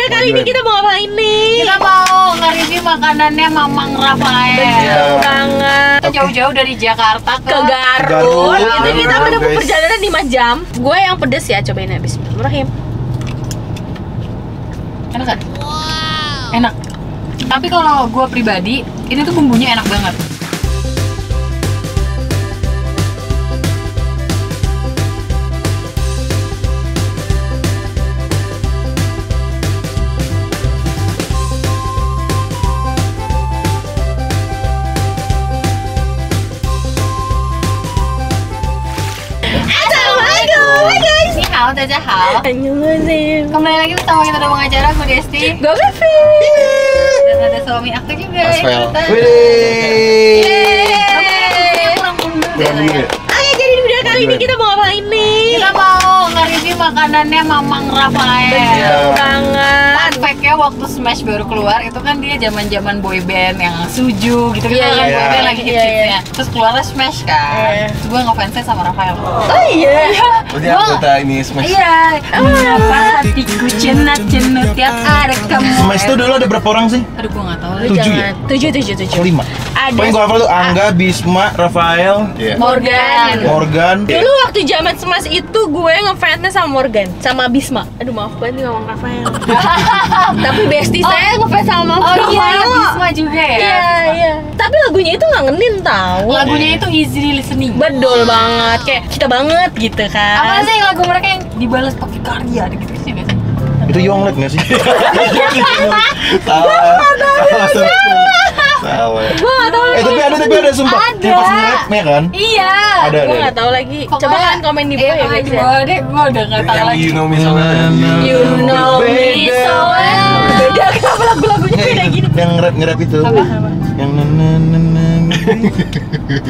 Bunda, kali ini kita mau ngapain nih? Kita mau nge-review makanannya Mamang Rafael. Betul banget. Jauh-jauh dari Jakarta Ke Garut. Itu kita Garut, menempuh guys. perjalanan 5 jam. Gue yang pedes ya, cobain ya. Bismillahirrahmanirrahim. Enak kan? Enak. Tapi kalau gue pribadi, ini tuh bumbunya enak banget. Assalamualaikum. Hai guys. Ini hao, Caca hao. Annyeonghaseyo. Kembali lagi bersama kita dalam pengacara, gue Desti. Gue Vivi. Dan ada suami aku juga. Asfel. ikutan. Yeay. Pulang dulu. Pulang dulu ya? Ayo, jadi Bunda, kali ini kita mau ngapain nih? Kita mau nge-review makanannya Mamang Rafael. Betul banget. Fun fact-nya waktu Smash baru keluar itu kan dia zaman-zaman boy band yang Suju gitu kan, Iya, boy iya. band lagi Iya, hits-hitsnya. Terus keluarnya Smash kan. Iya. Terus gue ngefansnya sama Rafael. Oh iya. Oh, dia anggota ini Smash. Iya. Kenapa hatiku cenat-cenut tiap ada kamu. Smash tuh dulu ada berapa orang sih? Aduh gue gak tau. Lu 7 jangan. ya? 7. 5. Ada Paling gue hafal tuh Angga, Bisma, Rafael, Morgan. Morgan. Dulu waktu zaman Smash itu gue ngefansnya sama Morgan, sama Bisma. Aduh maaf banget nih ngomong Rafael. Tapi bestie saya ngefans sama Oh iya, Rafael. Bisma juga ya. Iya. Tapi lagunya itu nggak ngenin tahu. Lagunya itu easy listening. Bedol banget, kayak kita banget gitu kan. Apa sih lagu mereka yang dibalas pakai karya gitu sih guys? Itu Yonglet nggak sih? Salah. Salah. Gue nggak tahu lagi. Tapi ada sumpah. Ada. Yang pas nge-rapnya kan? Iya. Ada. Gue nggak tahu lagi. Coba kan komen di bawah ya komen guys di ya. bawah deh, gue udah nggak tahu Yang lagi. You Know Me So Well. You know me so well. Beda kenapa lagu-lagunya beda gini? Yang nge-rap itu. Apa? Yang na.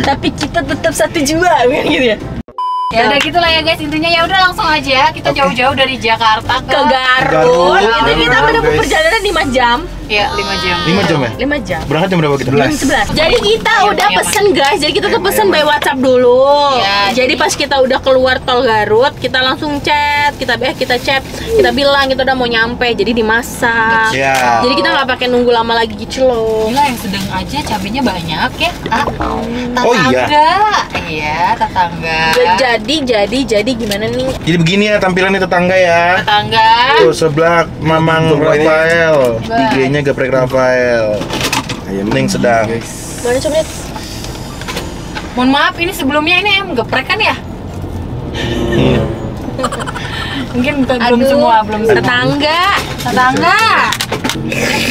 Tapi kita tetap satu jiwa kan gitu ya. Ya udah gitulah ya guys, intinya ya udah langsung aja kita jauh-jauh dari Jakarta Ke Garut. Garut. Itu kita Garut, menempuh guys. perjalanan 5 jam. Iya 5 jam. 5 jam ya? 5 jam. Berangkat jam berapa kita? 11. Jadi kita udah Iya, pesen guys. Jadi kita tuh pesen by WhatsApp dulu. Iya, Jadi pas kita udah keluar tol Garut, kita langsung chat, kita chat, kita bilang kita udah mau nyampe. Jadi dimasak. Siap. Jadi kita nggak pakai nunggu lama lagi gitu loh. Gila yang sedang aja cabenya banyak ya. Tetangga. Oh, iya. Iya, tetangga. Jadi gimana nih? Jadi begini ya tampilannya tetangga ya. Tetangga. Tuh sebelah Mamang Rafael, IG-nya Geprek Rafael. Ayam ning sedang. Mana coba lihat? Mohon maaf, ini sebelumnya ini ayam geprek kan ya? Mungkin belum Aduh, semua, belum semua. Tetangga. Tetangga.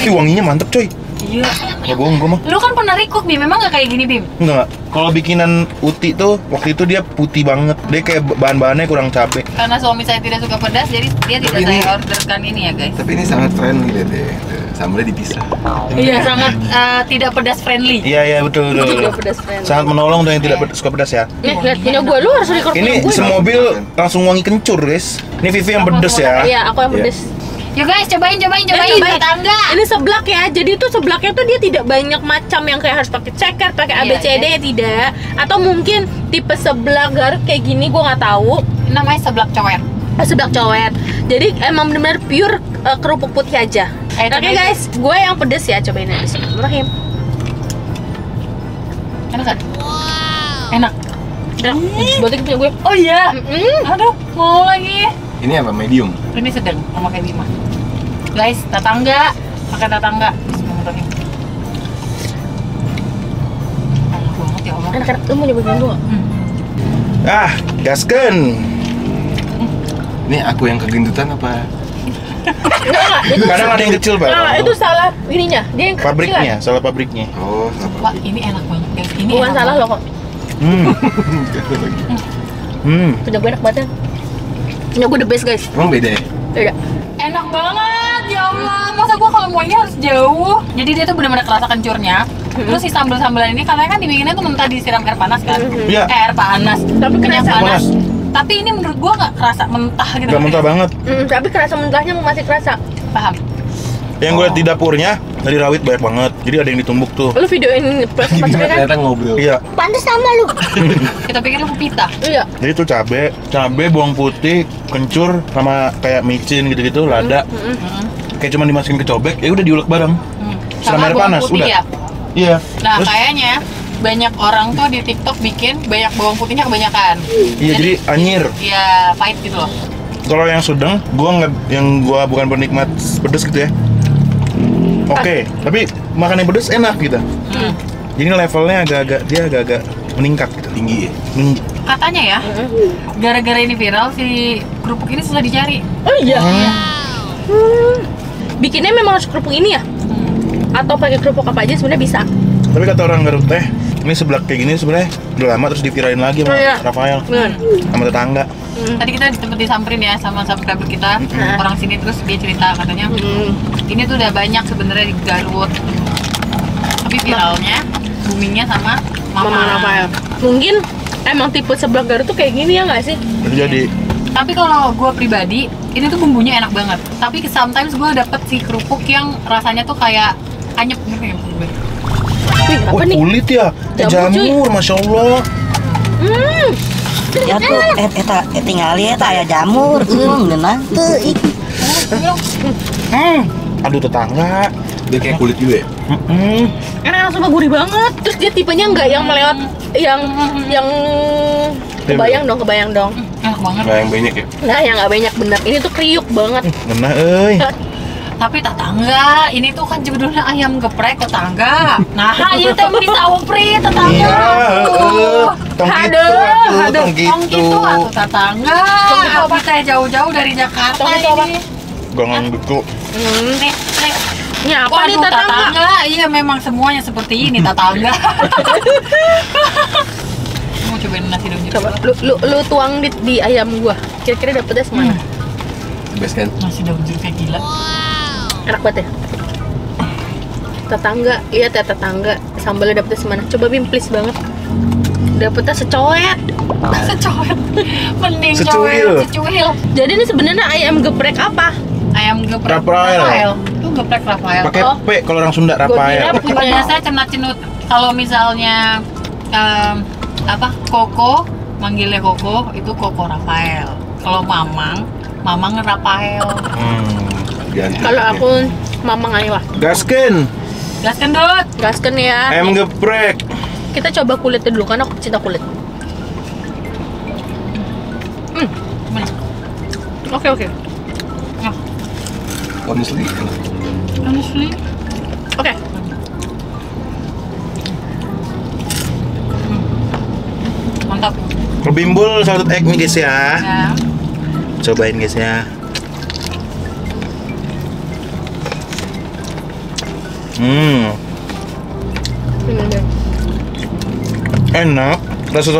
Ih, wanginya mantep coy. Iya. Nggak bohong gua mah. Lu kan pernah recook Bim, memang nggak kayak gini Bim? Enggak. Kalau bikinan Uti tuh waktu itu dia putih banget. Dia kayak bahan-bahannya kurang capek. Karena suami saya tidak suka pedas, jadi dia tidak Tapi ini- saya orderkan ini ya guys. Tapi ini sangat friendly deh. Sambalnya dipisah. Iya, sangat tidak pedas friendly. Iya betul. Tidak pedas friend. Sangat menolong tuh yang tidak suka pedas ya. Nih, lihat punya gue, lu harus record punya Ini gue. semobil langsung wangi kencur guys. Ini Vivi yang pedes ya. Iya, aku yang Iya. pedes. Yuk guys, cobain Cobain. tetangga. Ini seblak ya. Jadi itu seblaknya tuh dia tidak banyak macam yang kayak harus pakai ceker, pakai Iya, ABCD tidak. Atau mungkin tipe seblak Garut kayak gini gue nggak tahu. Namanya seblak cower. Seblak cowet. Jadi emang benar-benar pure kerupuk putih aja. Ayo, Oke cobain. guys, gue yang pedes ya. Cobain aja. Bismillahirrahmanirrahim. Enak kan? Enak. Enak. Buatnya punya gue. Oh iya. Aduh, mau lagi. Ini apa? Medium. Ini sedang, sama kayak Bima. Guys, tetangga, makan tetangga. Bismillahirrahmanirrahim. Enak banget ya Allah. Enak. Lu mau nyobain gue nggak? Ah, gasken. Ini aku yang kegendutan apa? Kadang ada yang kecil pak. Nah, itu salah ininya. Dia yang Pabriknya, salah pabriknya. Oh, Wah, ini enak banget guys. Ini Bukan enak salah banget. lo kok. Punya gue enak banget ya. Punya gue the best guys. Emang beda ya? Beda. Enak banget, ya Allah. Masa gua kalau mau ini harus jauh. Jadi dia tuh benar-benar kerasa kencurnya. Terus si sambal-sambalan ini katanya kan dibikinnya tuh mentah disiram air panas kan? Iya. Air panas. Tapi Minyak kerasa panas. panas. Tapi ini menurut gua nggak kerasa mentah gitu. Gak mentah banget. Tapi kerasa mentahnya masih kerasa. Paham? Yang gue liat di dapurnya dari rawit banyak banget. Jadi ada yang ditumbuk tuh. Lu videoin pas Gimana kan? ternyata ngobrol. Iya. Pantes sama lu. Kita pikir lu pita. Iya. Jadi tuh cabe, bawang putih, kencur, sama kayak micin gitu-gitu, lada. kayak cuma dimasukin ke cobek, ya udah diulek bareng. Sama air bawang panas, putih udah. ya? Iya. Nah, Terus, kayaknya banyak orang tuh di TikTok bikin banyak bawang putihnya kebanyakan. iya jadi anyir. Iya, pahit gitu loh. Kalau yang sedang, gua bukan penikmat pedes gitu ya. Oke, tapi makan yang pedes enak gitu. Jadi levelnya agak-agak meningkat gitu. Tinggi ya. Katanya ya, gara-gara ini viral si kerupuk ini susah dicari. Oh iya. Bikinnya memang harus kerupuk ini ya? Atau pakai kerupuk apa aja sebenarnya bisa. Tapi kata orang Garut teh, ini seblak kayak gini sebenarnya udah lama terus diviralin lagi sama Iya. Rafael, Bener. sama tetangga. Tadi kita sempet disamperin ya sama subscriber kita, orang sini, terus dia cerita katanya ini tuh udah banyak sebenarnya di Garut. Tapi viralnya, boomingnya sama Mama Rafael. Mungkin emang tipe seblak Garut tuh kayak gini ya nggak sih? Itu jadi Tapi kalau gue pribadi, ini tuh bumbunya enak banget. Tapi sometimes gue dapet si kerupuk yang rasanya tuh kayak anyep gitu ya maksud gue. Wih, apa nih? kulit ya, Jamur, cuy. jamur, masya Allah. Ya tuh, tinggal lihat aya jamur, ngenang tuh. Aduh tetangga. Dia kayak kulit juga ya. Enak langsung gurih banget. Terus dia tipenya nggak yang melewat, yang kebayang dong. Enak banget. Nggak yang banyak ya. Nah, yang nggak banyak bener. Ini tuh kriuk banget. Ngena euy. Tapi tetangga, ini tuh kan judulnya ayam geprek tetangga. Nah, ieu teh di saupri tetangga. Iya, tong gitu, Aduh, tong Tong gitu. gitu atuh tetangga. Apa teh jauh-jauh dari Jakarta Tong gitu apa? ini. Gongang gitu. Nih. Ini apa nih Waduh, tetangga? Iya memang semuanya seperti ini tetangga. Mau cobain nasi daun jeruk. Coba lu tuang di ayam gua. Kira-kira dapetnya semana? Best kan? Nasi daun jeruknya gila. Enak banget ya. Tetangga, iya teh tetangga. Sambalnya dapetnya semana? Coba Bim, please banget. Dapetnya secoet. Secoet. Mending Secuil. secuil. Jadi ini sebenarnya ayam geprek apa? Ayam geprek Rafael. Itu geprek Rafael. Pakai Oh. P kalau orang Sunda, Rafael. kira- Biasanya cenat-cenut. Kalau misalnya Koko, manggilnya Koko, itu Koko Rafael. Kalau Mamang Rafael. Ganti. Kalau aku Mamang Aywa. Gasken, Gas kendut. Gasken ya. ayam geprek. Kita coba kulitnya dulu kan aku cinta kulit. Gimana? Oke. Nah, Honestly. honestly, Oke. mantap. Bimbul salted egg nih guys ya. Ya. Cobain guys ya. Enak. Rasa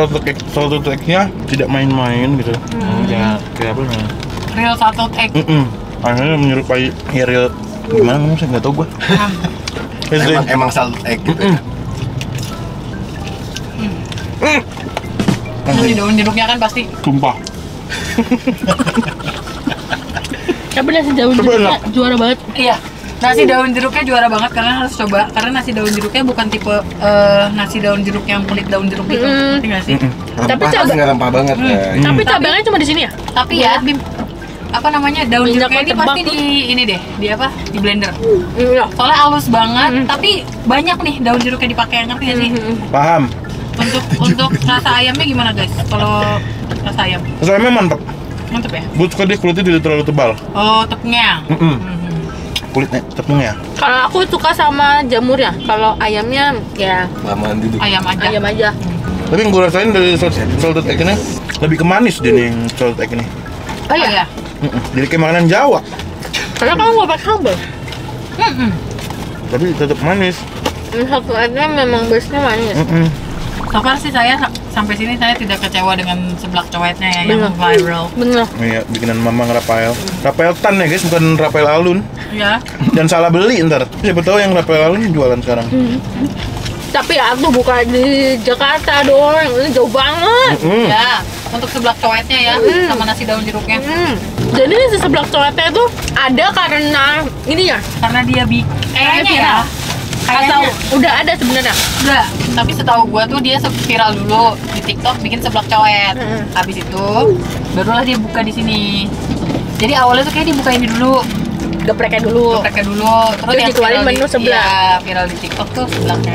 salted egg-nya tidak main-main gitu. Kayak apa namanya? Real salted egg. Akhirnya menyerupai real gimana ngomong saya nggak tahu gua. Emang salted egg gitu. Nasi daun jeruknya kan pasti. Sumpah. Tapi nasi daun Coba jeruknya enak. juara banget. Iya. Nasi daun jeruknya juara banget, kalian harus coba. Karena nasi daun jeruknya bukan tipe nasi daun jeruk yang kulit daun jeruk gitu. Ngerti nggak sih? Tapi Rempah coba- nggak rempah banget. ya. Tapi cabangnya cuma di sini ya? Tapi ya, apa namanya, daun Minyak jeruknya ini tebak pasti tuh. di ini deh, di apa? Di blender. Iya. Soalnya halus banget, tapi banyak nih daun jeruknya dipakai, ngerti nggak sih? Paham. Untuk rasa ayamnya gimana guys? Kalau rasa ayam, Rasanya mantap. mantep ya? Gue suka dia kulitnya tidak terlalu tebal. Oh, tepungnya. Kulitnya, tepungnya. Kalau aku suka sama jamurnya. Kalau ayamnya ya Lamaan duduk. Ayam aja. ayam aja. Tapi yang gue rasain dari salted egg ini lebih ke manis deh nih yang salted egg ini. Oh iya. Jadi kayak makanan Jawa, Karena kamu nggak pakai sambal. tapi tetap manis. Satu aja memang base-nya manis. So far sih saya sampai sini saya tidak kecewa dengan seblak cowetnya ya, yang Bener. viral. Bener. Iya, bikinan Mamang Rafael. Rafael Tan ya guys, bukan Rafael Alun. Ya. Dan salah beli ntar. Siapa tahu yang Rafael Alun jualan sekarang. Tapi aku bukan di Jakarta dong. Ini jauh banget. Ya, untuk seblak cowetnya ya, sama nasi daun jeruknya. Jadi si seblak cowetnya itu ada karena ini ya. Karena dia kayaknya ya. Atau Kayaknya udah ada sebenarnya. enggak, tapi setahu gua tuh dia viral dulu di TikTok bikin seblak cowet. Habis itu barulah dia buka di sini. Jadi awalnya tuh kayak dibuka ini dulu. gepreknya dulu. Terus yang dikeluarin viral menu sebelah. Iya, viral di TikTok tuh sebelahnya.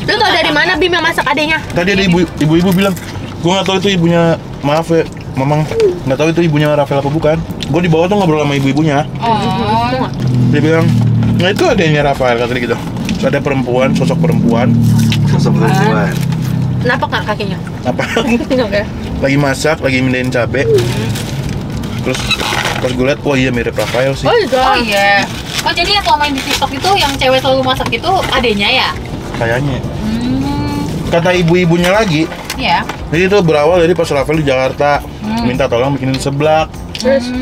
Lu tau dari mana Bim yang masak adenya? Tadi ada ibu-ibu bilang, gue nggak tahu itu ibunya, maaf ya, Mamang, nggak tahu itu ibunya Rafael apa bukan. Gue di bawah tuh ngobrol sama ibu-ibunya. Oh. Dia bilang, nah itu adanya Rafael katanya gitu. Terus ada perempuan, sosok perempuan, Kenapa nggak kakinya? apa? Oke. Lagi masak, lagi mindahin cabe. Terus pas gue liat, wah iya mirip Rafael sih. Oh iya. Oh jadi yang selama di TikTok itu yang cewek selalu masak itu adenya ya? Kayaknya. Kata ibu-ibunya lagi, Iya. jadi itu berawal dari pas Rafael di Jakarta minta tolong bikinin seblak. Terus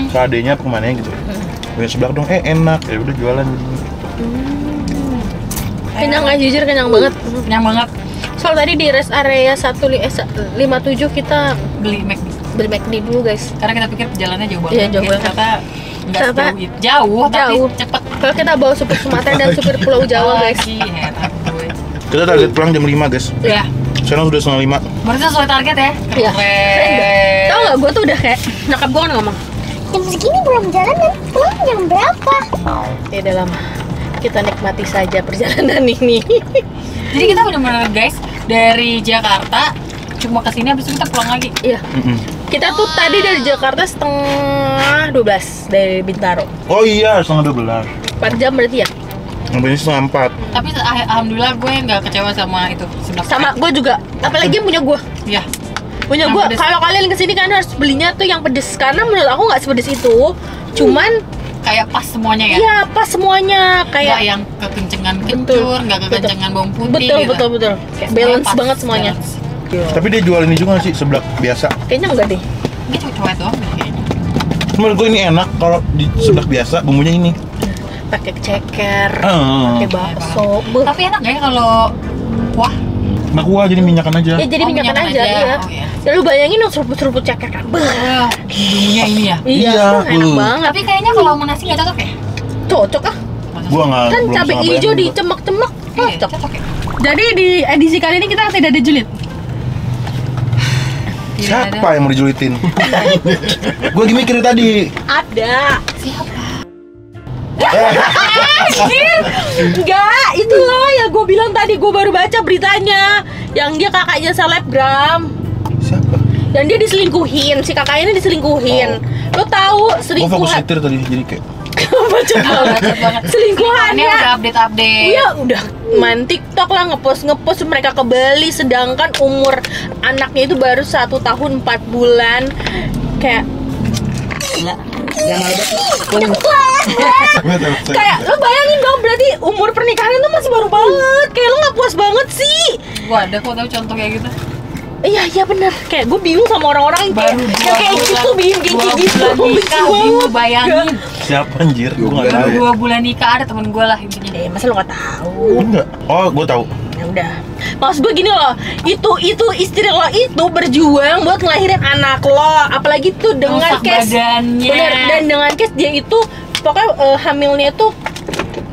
Ke adenya kemana gitu. Bikin seblak dong, enak. Ya udah jualan. kenyang nggak, jujur kenyang banget. Kenyang banget. Soal tadi di rest area 57 kita Beli McD. beli McD dulu guys. Karena kita pikir perjalanannya jauh banget. Iya, jauh banget. Ternyata nggak Ternyata sejauh itu. Jauh, tapi jauh. cepet. Kalau kita bawa supir Sumatera dan supir Pulau Jawa guys. Lagi, heran gue. Kita target pulang jam 5 guys. Iya. Sekarang sudah setengah 5. Berarti sesuai target ya? Iya. Keren. Tahu nggak, gue tuh udah kayak nyokap gue kan ngomong, Jam segini belum jalan dan pulang jam berapa? ya udah lama. Kita nikmati saja perjalanan ini. Jadi kita benar-benar guys dari Jakarta cuma kesini habis itu kita pulang lagi. Iya. Kita tuh tadi dari Jakarta setengah 12 dari Bintaro. Oh iya, setengah 12. 4 jam berarti ya? Sampai ini setengah 4. Tapi alhamdulillah gue nggak kecewa sama itu. Sama gue juga. Apalagi yang punya gue. Iya. Punya Yang gue, pedes. kalau kalian kesini kan harus belinya tuh yang pedes. Karena menurut aku nggak sepedes itu. Cuman Kayak pas semuanya ya. iya pas semuanya. Nggak Kayak yang kekencengan Betul. kencur, nggak kekencengan bawang putih. betul, gitu. betul, betul. Kayak balance Pas, banget semuanya. balance. Tapi dia jual ini juga nggak sih, seblak biasa. Kayaknya enggak deh. Ini cuma cowok doang deh kayaknya. Menurut gue ini enak kalau di seblak biasa bumbunya ini. Pakai ceker, Ah. pakai bakso. Beuh. Tapi enak nggak ya kalau kuah? Nah kuah jadi minyakan aja. Ya jadi Oh, minyakan minyakan aja, aja. iya. Oh, iya. Ya lu bayangin dong seruput-seruput ceker kan. Beuh. Wah, bumbunya ini ya. Iya, enak banget. Tapi kayaknya kalau sama nasi nggak cocok ya? Cocok ah. Gua nggak Kan belum cabai bisa hijau bayangin gua. dicemek-cemek. Iya, Cocok. cocok ya. Jadi di edisi kali ini kita tidak ada julid. Siapa yang mau dijulitin? Gue lagi mikir tadi. Ada. Siapa? Enggak, itu loh yang gue bilang tadi, gue baru baca beritanya. Yang dia kakaknya selebgram. Siapa? Dan dia diselingkuhin, si kakaknya ini diselingkuhin. Lo tahu Gue fokus selingkuhan? setir tadi jadi kayak. Baca banget. Ini Selingkuhannya. udah update-update. Iya udah main TikTok lah, ngepost mereka ke Bali, sedangkan umur anaknya itu baru 1 tahun 4 bulan. Kayak kayak lo bayangin dong, berarti umur pernikahan itu masih baru banget. Kayak lo nggak puas banget sih. Gua ada kok tahu contoh kayak gitu. Iya bener. Kayak gue bingung sama orang-orang yang kayak, Baru yang kayak gitu, bikin dua gitu. bulan nikah, bingung bayangin. Siapa anjir? Gue nggak Baru tahu. 2 bulan nikah, ada temen gue lah intinya. Masa lo nggak tahu? Enggak. Oh, gue tahu. Ya udah. Maksud gue gini loh, itu istri lo itu berjuang buat ngelahirin anak lo, apalagi tuh dengan Rusak case badannya. bener, dan dengan case dia itu pokoknya hamilnya tuh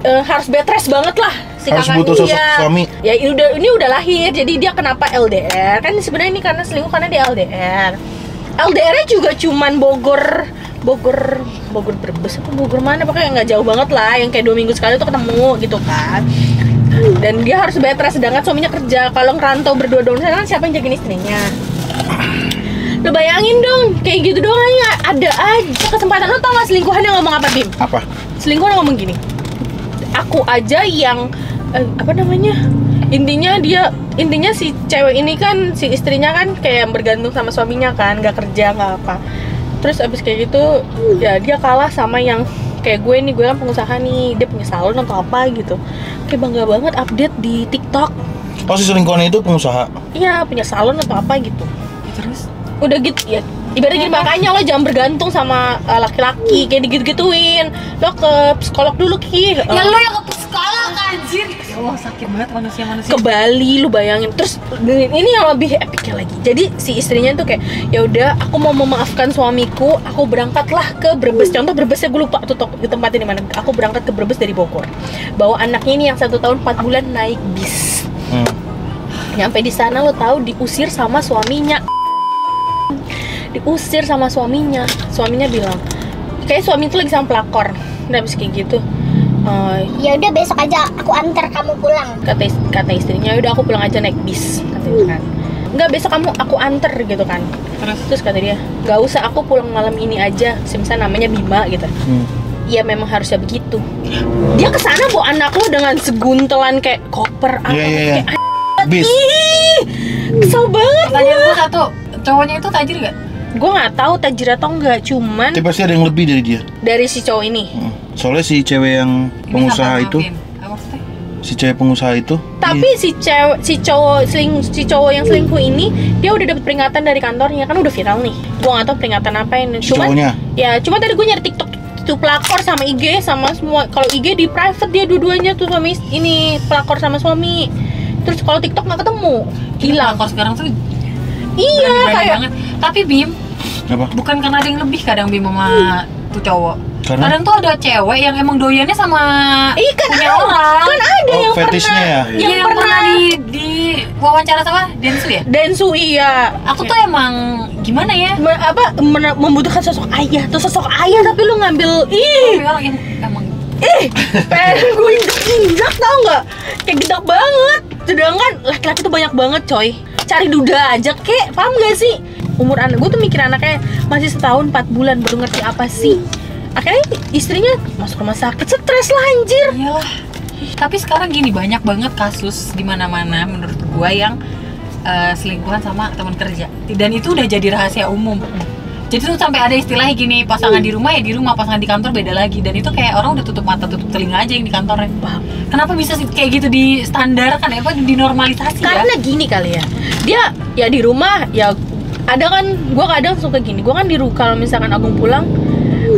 harus bed rest banget lah si Harus kakaknya. butuh sosok suami. Ya ini udah lahir, jadi dia kenapa LDR? Kan sebenarnya ini karena selingkuh karena dia LDR. LDR-nya juga cuman Bogor Brebes apa Bogor mana, pokoknya nggak jauh banget lah, yang kayak 2 minggu sekali tuh ketemu gitu kan. Dan dia harus bed rest sedangkan suaminya kerja. Kalau ngerantau berdua dong, kan siapa yang jagain istrinya? Lo bayangin dong, kayak gitu doang aja ada aja kesempatan. Lo tau gak selingkuhannya ngomong apa, Bim? Apa? Selingkuhan ngomong gini, aku aja yang apa namanya, intinya si cewek ini kan, si istrinya kan kayak bergantung sama suaminya kan, nggak kerja nggak apa. Terus abis kayak gitu ya dia kalah sama yang kayak gue kan pengusaha nih, dia punya salon atau apa gitu. Kayak bangga banget update di TikTok. Oh, si selingkuhan itu pengusaha. Iya, punya salon atau apa gitu. Terus Udah gitu ya, ibaratnya gini, makanya lo jangan bergantung sama laki-laki kayak digitu-gituin. Lo ke psikolog dulu Ki. ya lu yang ke sekolah anjir. Ya Allah, sakit banget manusia-manusia. Ke Bali lu bayangin. Terus ini yang lebih epicnya lagi, jadi si istrinya tuh kayak ya udah aku mau memaafkan suamiku, aku berangkatlah ke Brebes. Contoh Brebesnya gue lupa tuh tempatnya di mana. Aku berangkat ke Brebes dari Bogor, bawa anaknya ini yang 1 tahun 4 bulan naik bis. Nyampe di sana lo tahu diusir sama suaminya. Diusir sama suaminya bilang kayak suami itu lagi sama pelakor. Udah habis kayak gitu. Ya udah besok aja aku antar kamu pulang. Kata istrinya, udah aku pulang aja naik bis katanya kan. Enggak, besok aku anter gitu kan. Terus kata dia, gak usah, aku pulang malam ini aja. Misalnya namanya Bima gitu. Iya memang harusnya begitu. Dia kesana bawa anak lo dengan seguntelan kayak koper apa kayak bis. Kesel banget. Pertanyaan gue satu, cowoknya itu tajir gak? Gue nggak tahu tajir atau enggak, cuman Tapi pasti ada yang lebih dari dia. dari si cowok ini. Soalnya si cewek yang pengusaha itu, si cewek pengusaha itu. Tapi si cowok yang selingkuh ini dia udah dapet peringatan dari kantornya, kan udah viral nih. Gue nggak tahu peringatan apa ini. Si cowoknya. Ya, cuma tadi gue nyari TikTok itu pelakor sama IG sama semua. Kalau IG di private dia dua-duanya tuh suami ini pelakor sama suami. Terus kalau TikTok nggak ketemu, hilang. Pelakor sekarang tuh Iya, berani kayak banget. Tapi Bim, Apa? bukan karena ada yang lebih kadang Bim sama tuh cowok. Karena? Kadang tuh ada cewek yang emang doyannya sama kan punya ada, orang. kan ada Oh, yang fetishnya pernah, ya? Iya, yang pernah di wawancara sama Densu ya? Densu iya. Aku tuh emang gimana ya? Membutuhkan sosok ayah tuh sosok ayah tapi lu ngambil Orang yang emang pengen gue injak tau nggak, kayak gedak banget. Sedangkan laki-laki tuh banyak banget coy, cari duda aja kek, paham gak sih? Umur anak gue tuh mikir anaknya masih setahun 4 bulan baru ngerti apa sih. Akhirnya istrinya masuk rumah sakit, stres lah anjir. iyalah. Tapi sekarang gini, banyak banget kasus di mana-mana menurut gua yang selingkuhan sama teman kerja. Dan itu udah jadi rahasia umum. Jadi tuh sampai ada istilahnya gini, pasangan di rumah ya di rumah, pasangan di kantor beda lagi. Dan itu kayak orang udah tutup mata, tutup telinga aja yang di kantornya. Kenapa bisa kayak gitu di standar kan, apa dinormalisasi ya? Karena gini kali ya, dia ya di rumah ya ada kan, gue kadang suka gini, gue kan di rumah kalau misalkan Agung pulang,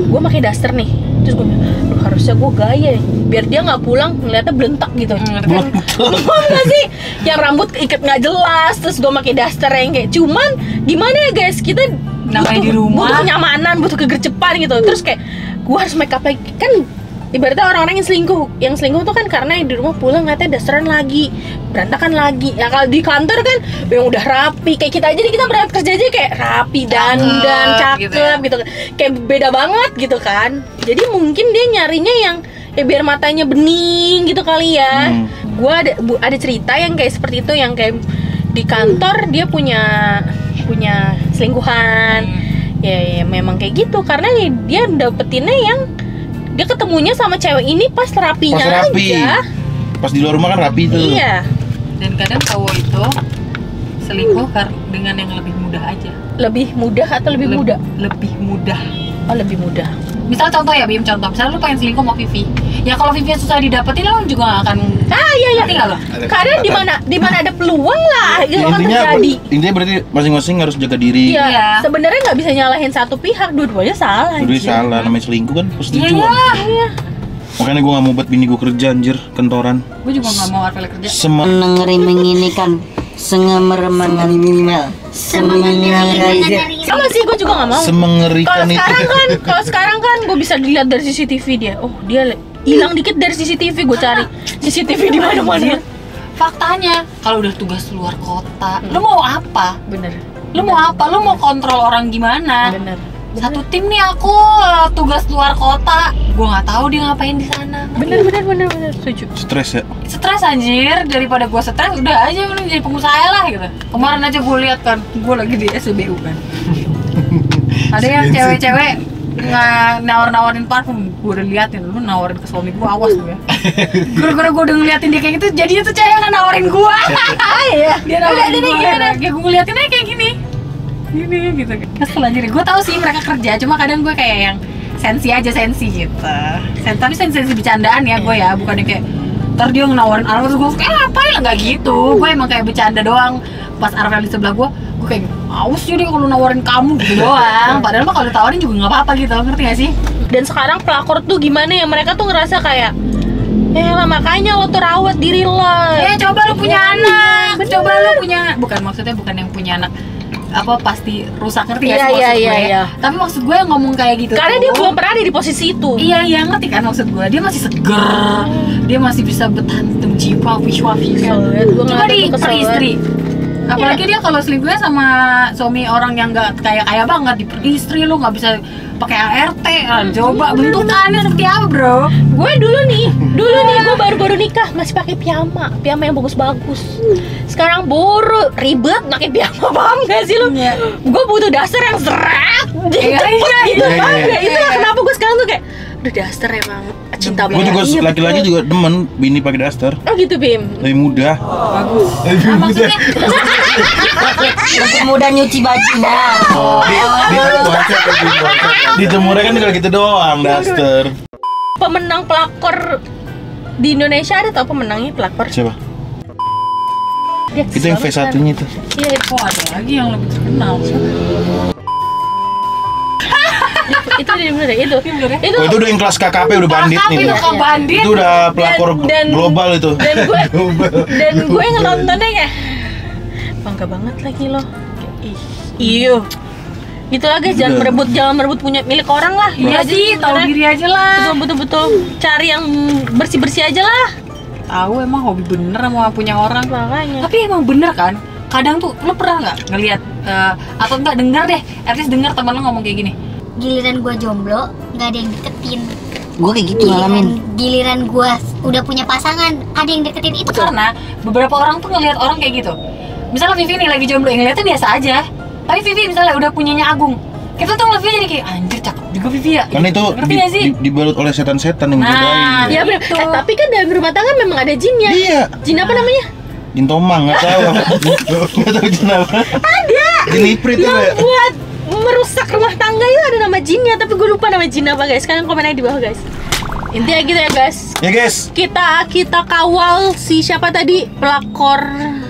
gue pakai daster nih, terus gue bilang, harusnya gue gaya biar dia nggak pulang ngeliatnya belentak gitu. Paham gak sih? Yang rambut ikat nggak jelas, terus gue pakai daster yang kayak, cuman gimana ya guys, kita namanya di rumah butuh kenyamanan, butuh kegercepan gitu. Terus kayak gue harus make up lagi kan, ibaratnya orang-orang yang selingkuh tuh kan karena yang di rumah pulang ngeliatnya dasteran lagi, berantakan lagi. Ya kalau di kantor kan yang udah rapi, kayak kita aja nih, kita berangkat kerja aja kayak rapi, dandan, cakep gitu, kayak beda banget gitu kan. Jadi mungkin dia nyarinya yang ya biar matanya bening gitu kali ya. Gua ada cerita yang kayak seperti itu, yang kayak di kantor dia punya selingkuhan. Ya memang kayak gitu karena dia dapetinnya yang dia ketemunya sama cewek ini pas rapinya aja. Pas di luar rumah kan rapi tuh. Iya. Dan kadang cowok itu selingkuh dengan yang lebih mudah aja. Lebih mudah atau lebih muda? Lebih mudah. Oh, lebih mudah. Misal contoh ya Bim, contoh. Misalnya lu pengen selingkuh sama Vivi. Ya kalau Vivi susah didapetin, lu juga gak akan. Iya. Ngerti gak lo? Karena di mana ada peluang lah itu akan terjadi. Intinya berarti masing-masing harus jaga diri. Iya. Sebenarnya nggak bisa nyalahin satu pihak, dua-duanya salah. Dua-duanya salah, namanya selingkuh kan persetujuan. Iya. Makanya gue gak mau buat bini gue kerja anjir, kentoran. Gue juga gak mau Arvel kerja. Menengeri menginikan sengemeremangan minimal semengerikan. Sama sih, gue juga nggak mau. Semengerikan itu. Kalau sekarang kan gue bisa dilihat dari CCTV dia. Oh, dia hilang dikit dari CCTV, gue cari CCTV di mana-mana. Faktanya, kalau udah tugas luar kota, lu mau apa? Bener. Lu mau apa? Lu mau kontrol orang gimana? Bener. Satu tim nih aku tugas luar kota, gue nggak tahu dia ngapain di sana. Bener, setuju. Stres ya. Stres anjir, daripada gue stres udah aja mending jadi pengusaha lah gitu. Kemarin aja gue lihat kan, gue lagi di SBU kan. Ada yang cewek-cewek nawar-nawarin parfum, gue udah liatin, lu nawarin ke suami gue, awas lu ya. Gara-gara gue udah ngeliatin dia kayak gitu, jadinya tuh cewek yang nawarin gue. Iya. Dia nawarin gue, kayak gue ngeliatinnya kayak gini gitu. Kesel aja deh. Gue tahu sih mereka kerja, cuma kadang gue kayak yang sensi gitu. Tapi sensi bercandaan ya gue ya, bukannya kayak ntar dia nawarin Arvel terus gue ngapain lah, nggak gitu. Gue emang kayak bercanda doang. Pas Arvel di sebelah gue kayak awas jadi kalau nawarin kamu gitu doang. Padahal mah kalau ditawarin juga nggak apa-apa gitu, ngerti gak sih? Dan sekarang pelakor tuh gimana ya, mereka tuh ngerasa kayak lah makanya lo tuh rawat diri lo. Coba lo punya anak, coba lo punya, maksudnya bukan yang punya anak apa pasti rusak, ngerti gak sih maksud gue? Iya. Tapi maksud gue yang ngomong kayak gitu karena tuh, dia belum pernah ada di posisi itu. Iya ngerti kan maksud gue, dia masih seger, dia masih bisa bertahan jiwa wish-wafi kan. Coba di istri, apalagi dia kalau selingkuhnya sama suami orang yang nggak kaya banget, di istri lu nggak bisa pakai ART. Coba bentukannya seperti apa, Bro? Gue dulu nih gue baru-baru nikah masih pakai piyama yang bagus-bagus. Sekarang boro ribet pakai piyama, paham gak sih lu? Iya. Gue butuh daster yang seret, Iya, iya, gitu iya, paham iya, gak? Itu iya. kenapa gue sekarang tuh kayak, aduh daster emang cinta Gue banget. juga Iya, laki-laki betul. juga demen bini pakai daster. Oh gitu Bim. Lebih mudah. Bagus. Lebih Nah, mudah. maksudnya Lebih mudah nyuci bajunya. Di jemurnya kan tinggal gitu doang daster. Pemenang pelakor di Indonesia ada tau pemenangnya pelakor? Siapa? Dia Itu yang banget kan. V1-nya itu. Iya, kok ada lagi yang lebih terkenal. itu dia bener ya, itu. Oh itu udah yang kelas KKP udah bandit Kakak nih. itu ke bandit. Itu udah pelakor Dan- global itu. Dan gue nontonnya kayak bangga banget lagi loh. Kayak, iyo. Itulah guys, jangan merebut punya milik orang lah. Iya Itu sih, aja tahu sebenarnya. diri aja lah. Betul. Cari yang bersih-bersih aja lah. Tahu emang hobi bener sama punya orang. Makanya. Tapi emang bener kan? Kadang tuh lo pernah nggak ngelihat atau enggak dengar deh, at least dengar teman lo ngomong kayak gini. Giliran gua jomblo, nggak ada yang deketin. Gue kayak gitu ngalamin. Giliran gua udah punya pasangan, ada yang deketin itu. Karena beberapa orang tuh ngelihat orang kayak gitu. Misalnya Vivi nih lagi jomblo, yang ngeliatnya biasa aja. Tapi Vivi misalnya udah punyanya Agung, kita tuh ngeliatnya jadi kayak anjir cakep juga Vivi ya. Karena itu ngerti nggak sih? dibalut oleh setan-setan yang Nah, godain. Ya bener. Itu. Tapi kan dalam rumah tangga memang ada jinnya. Iya. Jin apa namanya? Jin Tomang nggak tahu. Nggak tahu jin apa. Ada. Jin Iprit itu Yang ya. buat merusak rumah tangga itu ada nama jinnya, tapi gue lupa nama jin apa guys. Kalian komen aja di bawah guys. Intinya gitu ya guys. Ya guys. Kita kawal si siapa tadi pelakor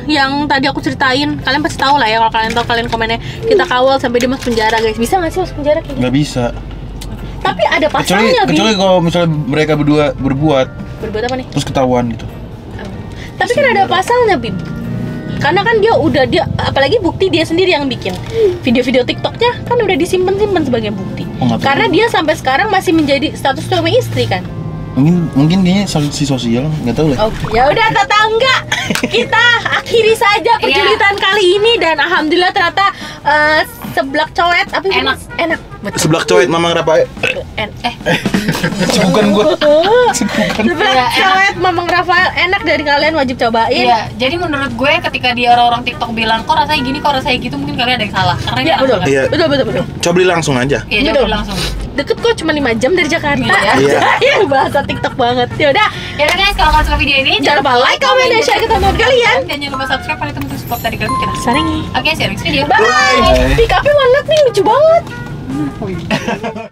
yang tadi aku ceritain. Kalian pasti tahu lah ya, kalau kalian tahu kalian komennya. Kita kawal sampai dia masuk penjara guys. Bisa nggak sih masuk penjara kayak gitu? Nggak bisa. Tapi ada pasalnya Kecuali Bi. kalau misalnya mereka berdua berbuat Berbuat apa nih? terus ketahuan gitu. Tapi kan ada pasalnya Bim. Karena kan dia apalagi bukti dia sendiri yang bikin. Video-video TikToknya kan udah disimpan sebagai bukti. Oh, nggak tahu. Karena dia sampai sekarang masih menjadi status suami istri kan. Mungkin kayaknya sanksi sosial nggak tahu lah. Oke, ya udah tetangga. Kita akhiri saja perjulitan kali ini dan alhamdulillah ternyata seblak coet enak. Betul. Sebelah coet Mamang Rafael. Bukan gua. Seblak coet Mamang Rafael enak, dari kalian wajib cobain. Iya, jadi menurut gue ketika dia orang-orang TikTok bilang kok rasanya gini, kok rasanya gitu, mungkin kalian ada yang salah. Karena ini Iya, enak betul. banget. Iya. Betul. Coba beli langsung aja. Iya, Betul. coba langsung. Deket kok, cuma 5 jam dari Jakarta. Iya. Iya, bahasa TikTok banget. Ya udah, Ya udah guys, kalau kalian suka video ini jangan lupa like, comment, dan share ke teman kalian. dan jangan lupa subscribe kalau teman-teman support tadi kalian kita. Saringi. Oke, see you next video. Bye. Pick up-nya warna nih lucu banget.